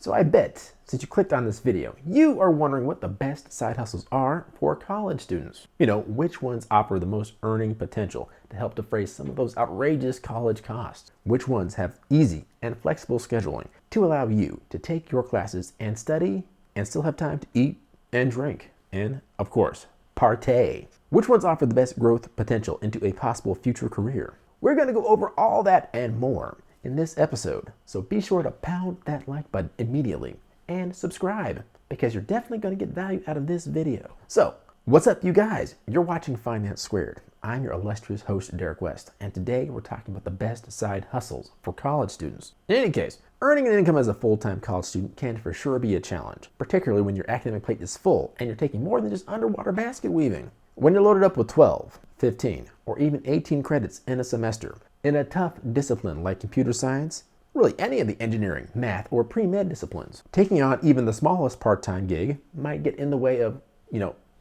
So I bet, since you clicked on this video, you are wondering what the best side hustles are for college students. Which ones offer the most earning potential to help defray some of those outrageous college costs? Which ones have easy and flexible scheduling to allow you to take your classes and study and still have time to eat and drink and, of course, partay? Which ones offer the best growth potential into a possible future career? We're going to go over all that and more in this episode, so be sure to pound that like button immediately and subscribe, because you're definitely going to get value out of this video. So, what's up, you guys? You're watching Finance Squared. I'm your illustrious host, Derek West, and today we're talking about the best side hustles for college students. In any case, earning an income as a full-time college student can for sure be a challenge, particularly when your academic plate is full and you're taking more than just underwater basket weaving. When you're loaded up with 12, 15, or even 18 credits in a semester, in a tough discipline like computer science, really any of the engineering, math, or pre-med disciplines, taking on even the smallest part-time gig might get in the way of,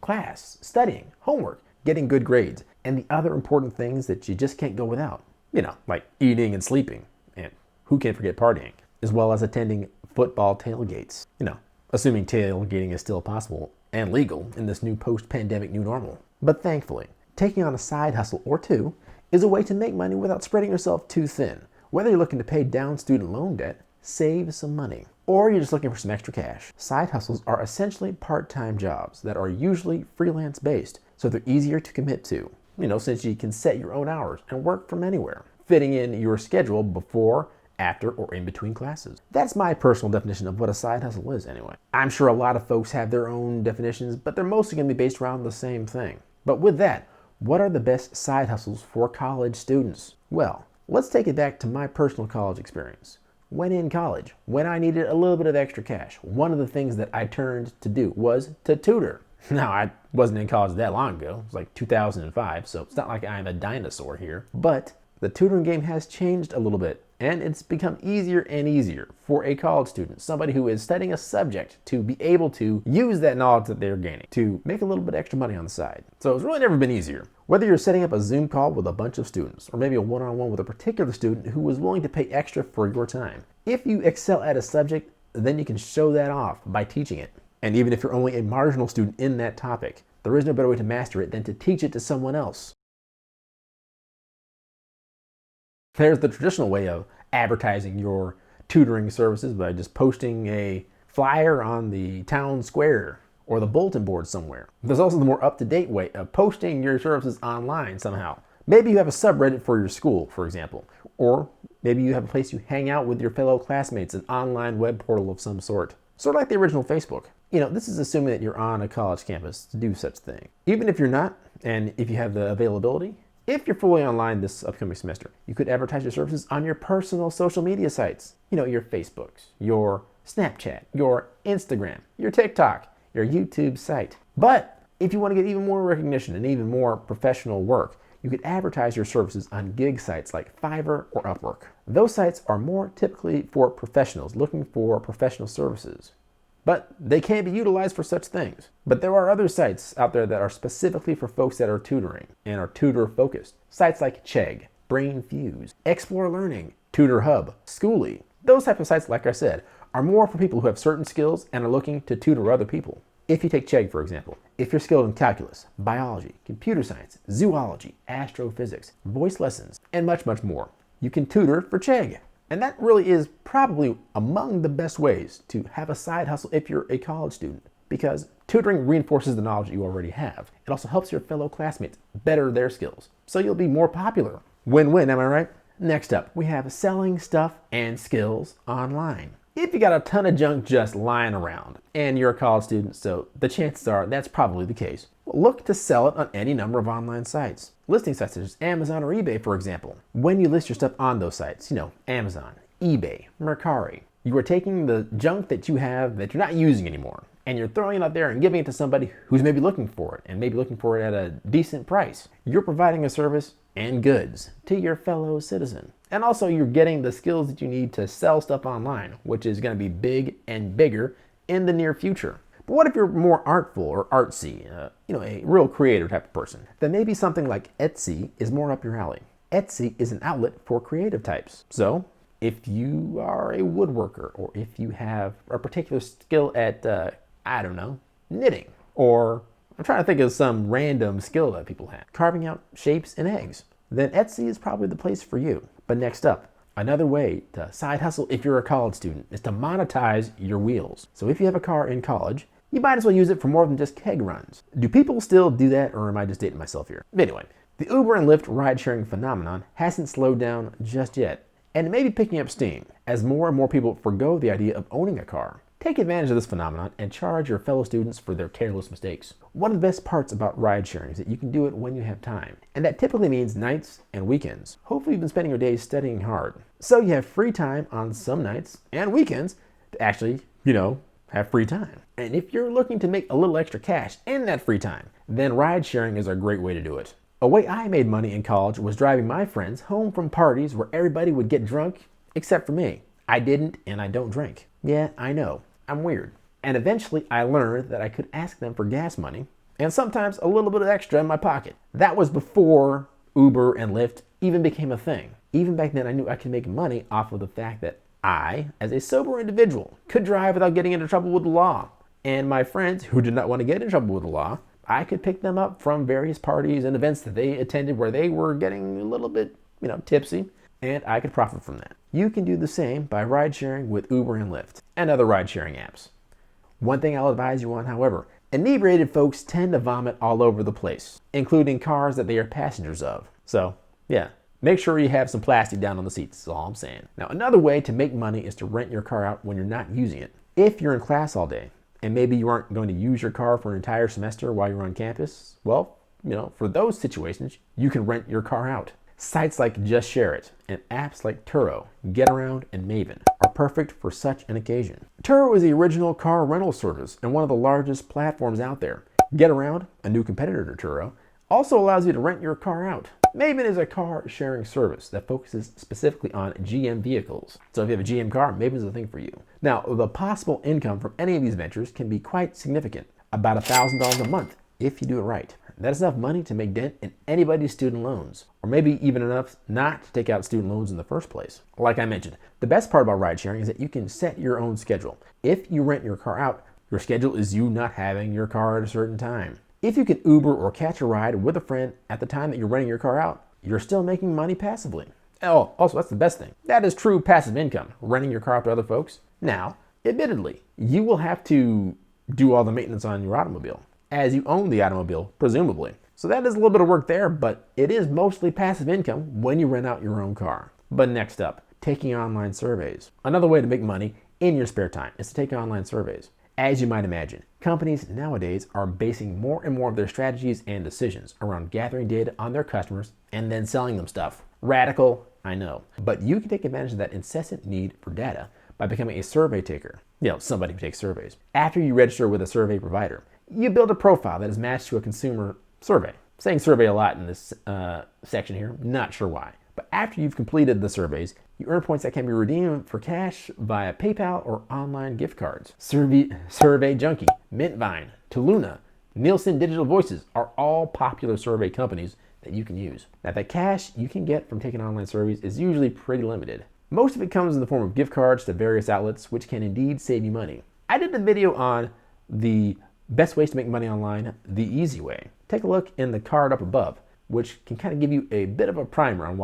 class, studying, homework, getting good grades, and the other important things that you just can't go without. Like eating and sleeping, and who can forget partying, as well as attending football tailgates. Assuming tailgating is still possible and legal in this new post-pandemic new normal. But thankfully, taking on a side hustle or two is a way to make money without spreading yourself too thin. Whether you're looking to pay down student loan debt, save some money, or you're just looking for some extra cash, side hustles are essentially part-time jobs that are usually freelance-based, so they're easier to commit to, since you can set your own hours and work from anywhere, fitting in your schedule before, after, or in between classes. That's my personal definition of what a side hustle is anyway. I'm sure a lot of folks have their own definitions, but they're mostly going to be based around the same thing. But with that, what are the best side hustles for college students? Well, let's take it back to my personal college experience. When in college, when I needed a little bit of extra cash, one of the things that I turned to do was to tutor. Now, I wasn't in college that long ago. It was like 2005, so it's not like I'm a dinosaur here. But the tutoring game has changed a little bit, and it's become easier and easier for a college student, somebody who is studying a subject, to be able to use that knowledge that they're gaining to make a little bit extra money on the side. So it's really never been easier. Whether you're setting up a Zoom call with a bunch of students, or maybe a one-on-one with a particular student who is willing to pay extra for your time. If you excel at a subject, then you can show that off by teaching it. And even if you're only a marginal student in that topic, there is no better way to master it than to teach it to someone else. There's the traditional way of advertising your tutoring services by just posting a flyer on the town square or the bulletin board somewhere. There's also the more up-to-date way of posting your services online somehow. Maybe you have a subreddit for your school, for example, or maybe you have a place you hang out with your fellow classmates, an online web portal of some sort. Sort of like the original Facebook. This is assuming that you're on a college campus to do such thing. Even if you're not, and if you have the availability, if you're fully online this upcoming semester, you could advertise your services on your personal social media sites. Your Facebooks, your Snapchat, your Instagram, your TikTok, your YouTube site. But if you want to get even more recognition and even more professional work, you could advertise your services on gig sites like Fiverr or Upwork. Those sites are more typically for professionals looking for professional services, but they can be utilized for such things. But there are other sites out there that are specifically for folks that are tutoring and are tutor focused. Sites like Chegg, Brainfuse, Explore Learning, Tutor Hub, Schooly. Those types of sites, like I said, are more for people who have certain skills and are looking to tutor other people. If you take Chegg, for example, if you're skilled in calculus, biology, computer science, zoology, astrophysics, voice lessons, and much, much more, you can tutor for Chegg. And that really is probably among the best ways to have a side hustle if you're a college student, because tutoring reinforces the knowledge you already have. It also helps your fellow classmates better their skills, so you'll be more popular. Win-win, am I right? Next up, we have selling stuff and skills online. If you got a ton of junk just lying around, and you're a college student, so the chances are that's probably the case, look to sell it on any number of online sites. Listing sites such as Amazon or eBay, for example. When you list your stuff on those sites, Amazon, eBay, Mercari, you are taking the junk that you have that you're not using anymore, and you're throwing it out there and giving it to somebody who's maybe looking for it, and maybe looking for it at a decent price. You're providing a service and goods to your fellow citizen. And also you're getting the skills that you need to sell stuff online, which is going to be big and bigger in the near future. But what if you're more artful or artsy, a real creative type of person? Then maybe something like Etsy is more up your alley. Etsy is an outlet for creative types. So if you are a woodworker, or if you have a particular skill at, I don't know, knitting, or I'm trying to think of some random skill that people have, carving out shapes and eggs, then Etsy is probably the place for you. But next up, another way to side hustle if you're a college student is to monetize your wheels. So if you have a car in college, you might as well use it for more than just keg runs. Do people still do that, or am I just dating myself here? Anyway, the Uber and Lyft ride-sharing phenomenon hasn't slowed down just yet, and it may be picking up steam as more and more people forgo the idea of owning a car. Take advantage of this phenomenon and charge your fellow students for their careless mistakes. One of the best parts about ride-sharing is that you can do it when you have time, and that typically means nights and weekends. Hopefully you've been spending your days studying hard, so you have free time on some nights and weekends to actually, have free time. And if you're looking to make a little extra cash in that free time, then ride sharing is a great way to do it. A way I made money in college was driving my friends home from parties where everybody would get drunk except for me. I didn't, and I don't drink. Yeah, I know, I'm weird. And eventually I learned that I could ask them for gas money and sometimes a little bit of extra in my pocket. That was before Uber and Lyft even became a thing. Even back then I knew I could make money off of the fact that I, as a sober individual, could drive without getting into trouble with the law. And my friends who did not want to get in trouble with the law, I could pick them up from various parties and events that they attended where they were getting a little bit, tipsy, and I could profit from that. You can do the same by ride sharing with Uber and Lyft and other ride sharing apps. One thing I'll advise you on, however, inebriated folks tend to vomit all over the place, including cars that they are passengers of. So, yeah. Make sure you have some plastic down on the seats, is all I'm saying. Now, another way to make money is to rent your car out when you're not using it. If you're in class all day, and maybe you aren't going to use your car for an entire semester while you're on campus, well, for those situations, you can rent your car out. Sites like Just Share It and apps like Turo, Getaround, and Maven are perfect for such an occasion. Turo is the original car rental service and one of the largest platforms out there. Getaround, a new competitor to Turo, also allows you to rent your car out. Maven is a car sharing service that focuses specifically on GM vehicles. So if you have a GM car, Maven is the thing for you. Now, the possible income from any of these ventures can be quite significant, about $1,000 a month if you do it right. That is enough money to make dent in anybody's student loans, or maybe even enough not to take out student loans in the first place. Like I mentioned, the best part about ride sharing is that you can set your own schedule. If you rent your car out, your schedule is you not having your car at a certain time. If you can Uber or catch a ride with a friend at the time that you're renting your car out, you're still making money passively. Oh, also, that's the best thing. That is true passive income, renting your car out to other folks. Now, admittedly, you will have to do all the maintenance on your automobile, as you own the automobile, presumably. So that is a little bit of work there, but it is mostly passive income when you rent out your own car. But next up, taking online surveys. Another way to make money in your spare time is to take online surveys. As you might imagine, companies nowadays are basing more and more of their strategies and decisions around gathering data on their customers and then selling them stuff. Radical, I know. But you can take advantage of that incessant need for data by becoming a survey taker. Somebody who takes surveys. After you register with a survey provider, you build a profile that is matched to a consumer survey. I'm saying survey a lot in this section here, not sure why. But after you've completed the surveys, you earn points that can be redeemed for cash via PayPal or online gift cards. Survey Junkie, Mintvine, Tuluna, Nielsen Digital Voices are all popular survey companies that you can use. Now, the cash you can get from taking online surveys is usually pretty limited. Most of it comes in the form of gift cards to various outlets, which can indeed save you money. I did a video on the best ways to make money online the easy way. Take a look in the card up above, which can kind of give you a bit of a primer on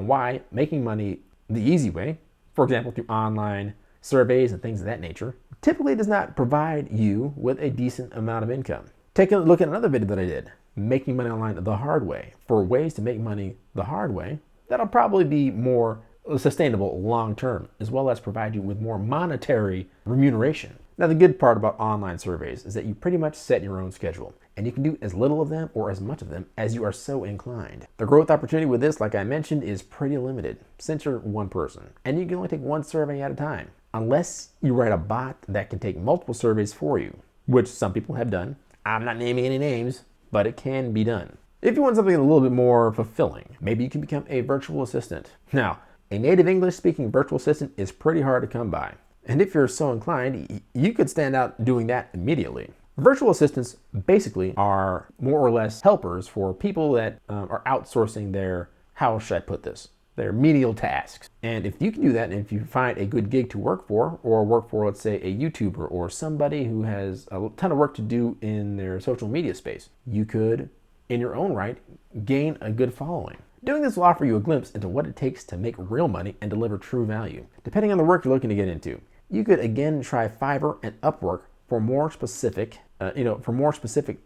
why making money the easy way, for example, through online surveys and things of that nature, typically does not provide you with a decent amount of income. Take a look at another video that I did, Making Money Online the Hard Way, for ways to make money the hard way that'll probably be more sustainable long term, as well as provide you with more monetary remuneration. Now, the good part about online surveys is that you pretty much set your own schedule, and you can do as little of them or as much of them as you are so inclined. The growth opportunity with this, like I mentioned, is pretty limited since you're one person, and you can only take one survey at a time, unless you write a bot that can take multiple surveys for you, which some people have done. I'm not naming any names, but it can be done. If you want something a little bit more fulfilling, maybe you can become a virtual assistant. Now, a native English-speaking virtual assistant is pretty hard to come by. And if you're so inclined, you could stand out doing that immediately. Virtual assistants basically are more or less helpers for people that are outsourcing their, how should I put this? They're menial tasks. And if you can do that, and if you find a good gig to work for, or work for, let's say, a YouTuber or somebody who has a ton of work to do in their social media space, you could, in your own right, gain a good following. Doing this will offer you a glimpse into what it takes to make real money and deliver true value. Depending on the work you're looking to get into, you could again try Fiverr and Upwork for more specific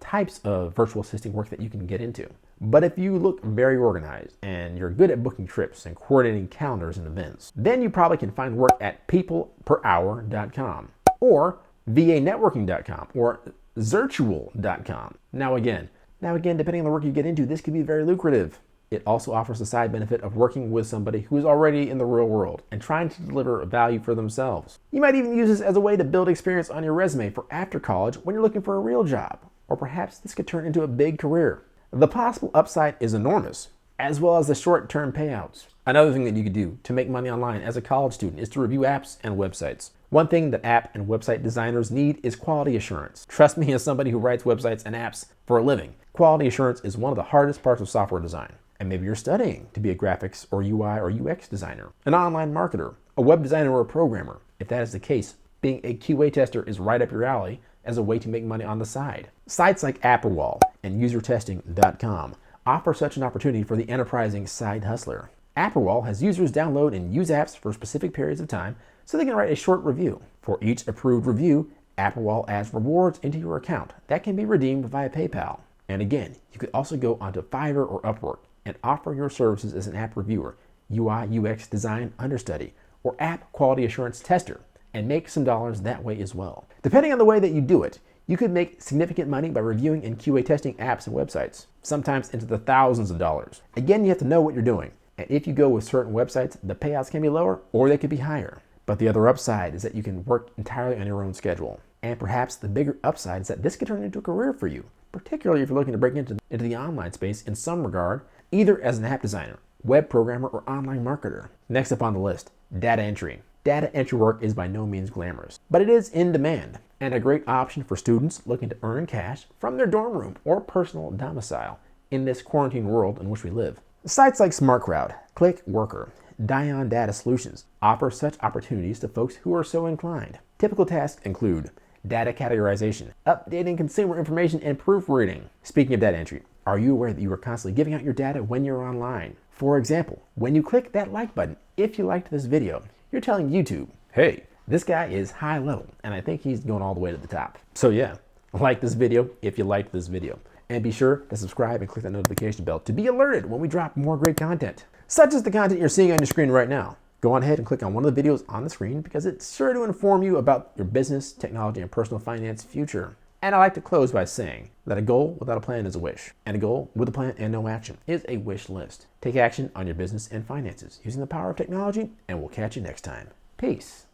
types of virtual assisting work that you can get into. But if you look very organized and you're good at booking trips and coordinating calendars and events, then you probably can find work at peopleperhour.com or vanetworking.com or zirtual.com. Now again, depending on the work you get into, this could be very lucrative. It also offers the side benefit of working with somebody who is already in the real world and trying to deliver value for themselves. You might even use this as a way to build experience on your resume for after college when you're looking for a real job. Or perhaps this could turn into a big career. The possible upside is enormous, as well as the short-term payouts. Another thing that you could do to make money online as a college student is to review apps and websites. One thing that app and website designers need is quality assurance. Trust me, as somebody who writes websites and apps for a living, quality assurance is one of the hardest parts of software design. And maybe you're studying to be a graphics or UI or UX designer, an online marketer, a web designer, or a programmer. If that is the case, being a QA tester is right up your alley as a way to make money on the side. Sites like Apperwall and usertesting.com offer such an opportunity for the enterprising side hustler. Apperwall has users download and use apps for specific periods of time so they can write a short review. For each approved review, Apperwall adds rewards into your account that can be redeemed via PayPal. And again, you could also go onto Fiverr or Upwork and offer your services as an app reviewer, UI UX design understudy, or app quality assurance tester, and make some dollars that way as well. Depending on the way that you do it, you could make significant money by reviewing and QA testing apps and websites, sometimes into the thousands of dollars. Again, you have to know what you're doing, and if you go with certain websites, the payouts can be lower or they could be higher. But the other upside is that you can work entirely on your own schedule. And perhaps the bigger upside is that this could turn into a career for you, particularly if you're looking to break into the online space in some regard, either as an app designer, web programmer, or online marketer. Next up on the list, data entry. Data entry work is by no means glamorous, but it is in demand and a great option for students looking to earn cash from their dorm room or personal domicile in this quarantine world in which we live. Sites like SmartCrowd, ClickWorker, Dion Data Solutions offer such opportunities to folks who are so inclined. Typical tasks include data categorization, updating consumer information, and proofreading. Speaking of data entry, are you aware that you are constantly giving out your data when you're online? For example, when you click that like button, if you liked this video, you're telling YouTube, hey, this guy is high level and I think he's going all the way to the top. So yeah, like this video if you liked this video. And be sure to subscribe and click that notification bell to be alerted when we drop more great content, such as the content you're seeing on your screen right now. Go on ahead and click on one of the videos on the screen because it's sure to inform you about your business, technology, and personal finance future. And I like to close by saying that a goal without a plan is a wish, and a goal with a plan and no action is a wish list. Take action on your business and finances using the power of technology, and we'll catch you next time. Peace.